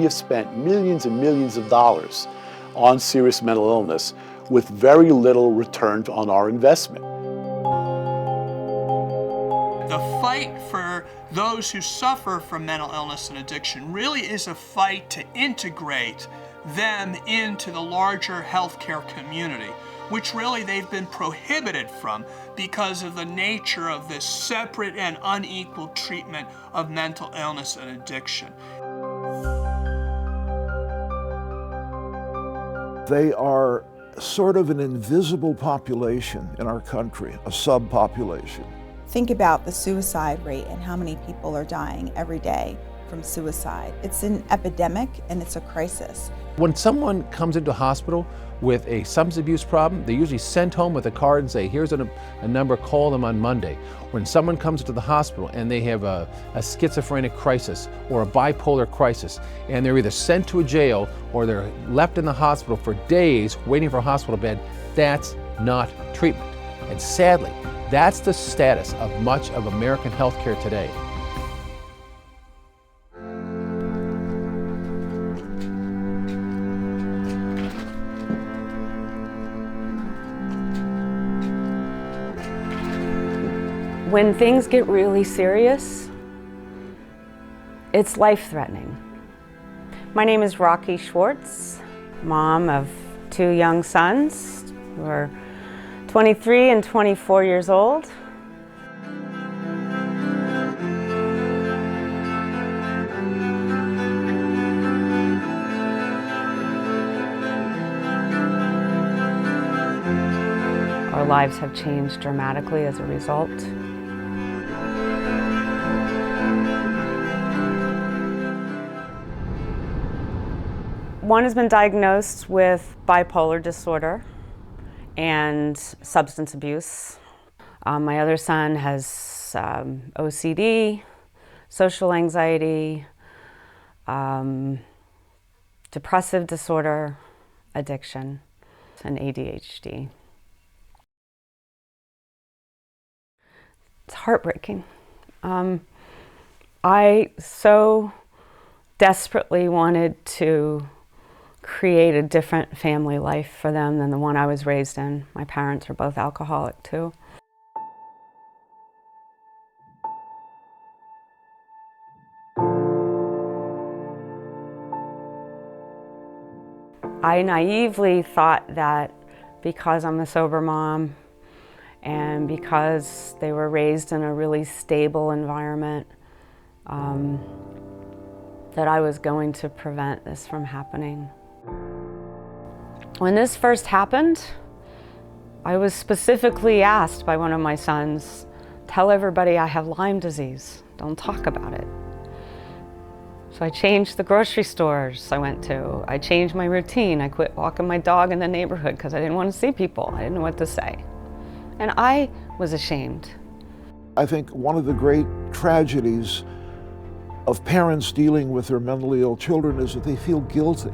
we have spent millions and millions of dollars on serious mental illness with very little return on our investment. The fight for those who suffer from mental illness and addiction really is a fight to integrate them into the larger healthcare community, which really they've been prohibited from because of the nature of this separate and unequal treatment of mental illness and addiction. They are sort of an invisible population in our country, a subpopulation. Think about the suicide rate and how many people are dying every day from suicide. It's an epidemic and it's a crisis. When someone comes into a hospital with a substance abuse problem, they're usually sent home with a card and say, here's a number, call them on Monday. When someone comes to the hospital and they have a schizophrenic crisis or a bipolar crisis, and they're either sent to a jail or they're left in the hospital for days waiting for a hospital bed, that's not treatment. And sadly, that's the status of much of American healthcare today. When things get really serious, it's life-threatening. My name is Rocky Schwartz, mom of 2 young sons who are 23 and 24 years old. Our lives have changed dramatically as a result. One has been diagnosed with bipolar disorder and substance abuse. My other son has OCD, social anxiety, depressive disorder, addiction, and ADHD. It's heartbreaking. I so desperately wanted to create a different family life for them than the one I was raised in. My parents were both alcoholic too. I naively thought that because I'm a sober mom and because they were raised in a really stable environment, that I was going to prevent this from happening. When this first happened, I was specifically asked by one of my sons, tell everybody I have Lyme disease, don't talk about it. So I changed the grocery stores I went to. I changed my routine. I quit walking my dog in the neighborhood because I didn't want to see people. I didn't know what to say. And I was ashamed. I think one of the great tragedies of parents dealing with their mentally ill children is that they feel guilty.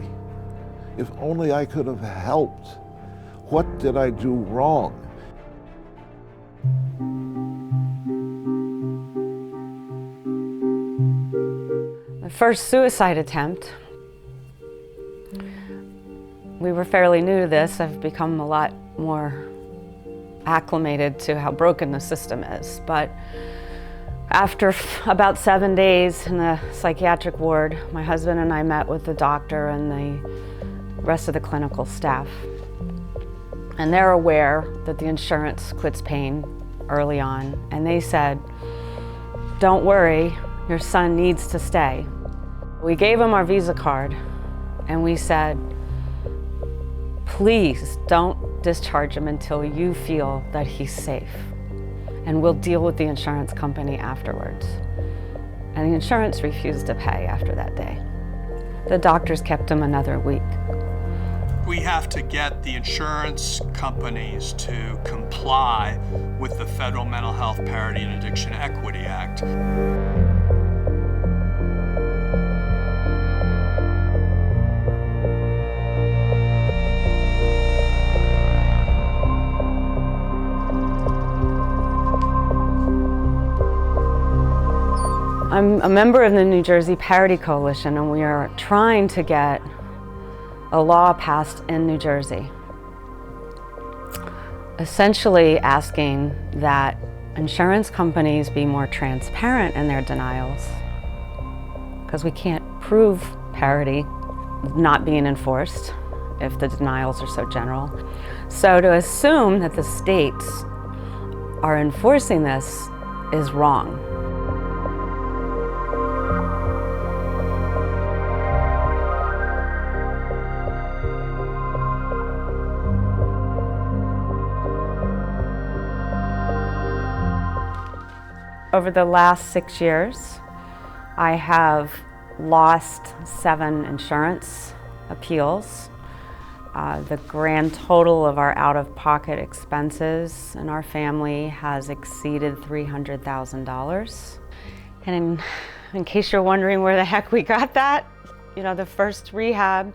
If only I could have helped. What did I do wrong? My first suicide attempt, we were fairly new to this. I've become a lot more acclimated to how broken the system is. But after about 7 days in the psychiatric ward, my husband and I met with the doctor and the rest of the clinical staff. And they're aware that the insurance quits paying early on. And they said, don't worry, your son needs to stay. We gave him our Visa card and we said, please don't discharge him until you feel that he's safe. And we'll deal with the insurance company afterwards. And the insurance refused to pay after that day. The doctors kept him another week. We have to get the insurance companies to comply with the Federal Mental Health Parity and Addiction Equity Act. I'm a member of the New Jersey Parity Coalition, and we are trying to get a law passed in New Jersey, essentially asking that insurance companies be more transparent in their denials, because we can't prove parity not being enforced if the denials are so general. So to assume that the states are enforcing this is wrong. Over the last 6 years, I have lost 7 insurance appeals. The grand total of our out-of-pocket expenses in our family has exceeded $300,000. And in case you're wondering where the heck we got that, you know, the first rehab,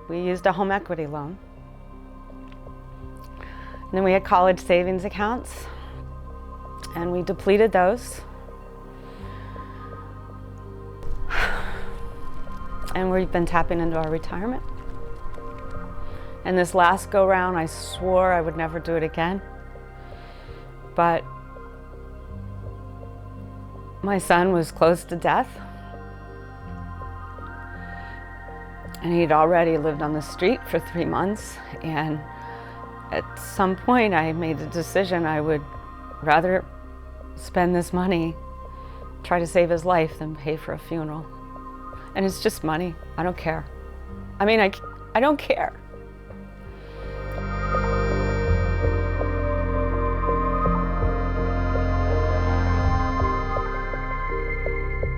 we used a home equity loan. And then we had college savings accounts, and we depleted those. And we've been tapping into our retirement. And this last go round, I swore I would never do it again. But my son was close to death. And he'd already lived on the street for 3 months. And at some point I made the decision I would rather spend this money, try to save his life, than pay for a funeral. And it's just money. I don't care. I mean, I don't care.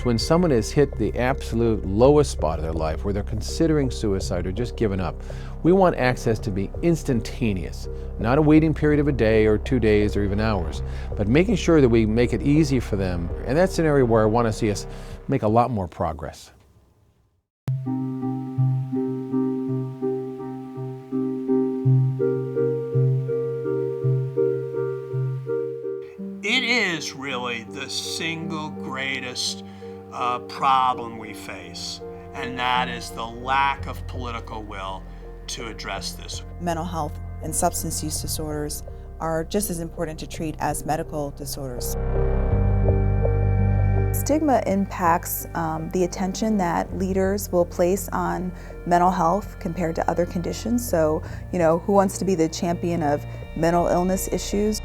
When someone has hit the absolute lowest spot of their life, where they're considering suicide or just giving up, we want access to be instantaneous, not a waiting period of a day or 2 days or even hours, but making sure that we make it easy for them. And that's an area where I want to see us make a lot more progress. It is really the single greatest problem we face, and that is the lack of political will to address this. Mental health and substance use disorders are just as important to treat as medical disorders. Stigma impacts the attention that leaders will place on mental health compared to other conditions. So, you know, who wants to be the champion of mental illness issues?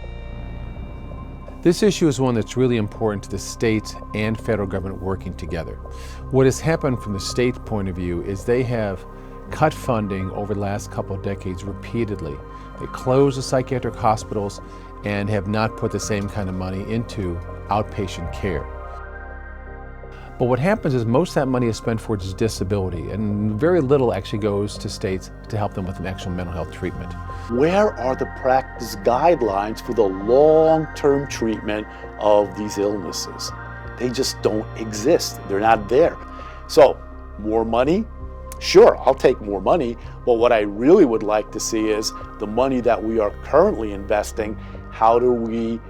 This issue is one that's really important to the state and federal government working together. What has happened from the state point of view is they have cut funding over the last couple of decades repeatedly. They closed the psychiatric hospitals and have not put the same kind of money into outpatient care. But what happens is most of that money is spent towards disability, and very little actually goes to states to help them with actual mental health treatment. Where are the practice guidelines for the long-term treatment of these illnesses? They just don't exist. They're not there. So, more money? Sure, I'll take more money, but what I really would like to see is the money that we are currently investing, how do we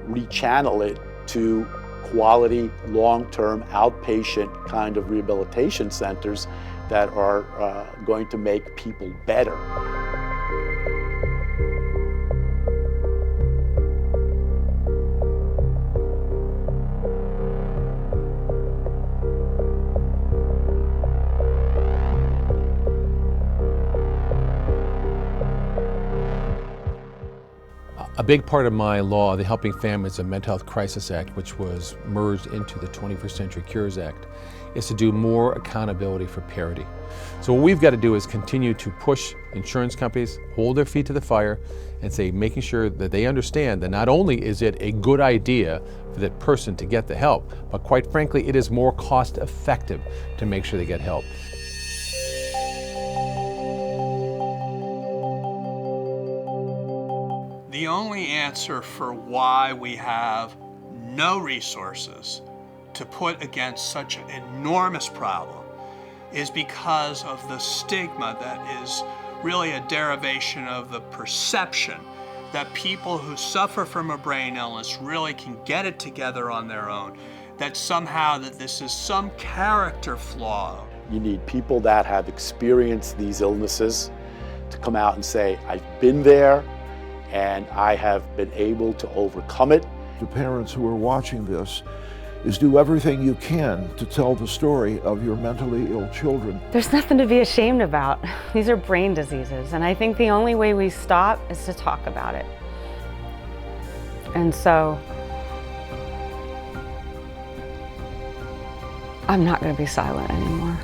rechannel it to quality, long-term, outpatient kind of rehabilitation centers that are going to make people better. A big part of my law, the Helping Families and Mental Health Crisis Act, which was merged into the 21st Century Cures Act, is to do more accountability for parity. So what we've got to do is continue to push insurance companies, hold their feet to the fire, and say, making sure that they understand that not only is it a good idea for that person to get the help, but quite frankly, it is more cost effective to make sure they get help. The only answer for why we have no resources to put against such an enormous problem is because of the stigma that is really a derivation of the perception that people who suffer from a brain illness really can get it together on their own, that somehow that this is some character flaw. You need people that have experienced these illnesses to come out and say, I've been there and I have been able to overcome it. To parents who are watching this, is do everything you can to tell the story of your mentally ill children. There's nothing to be ashamed about. These are brain diseases, and I think the only way we stop is to talk about it. And so, I'm not going to be silent anymore.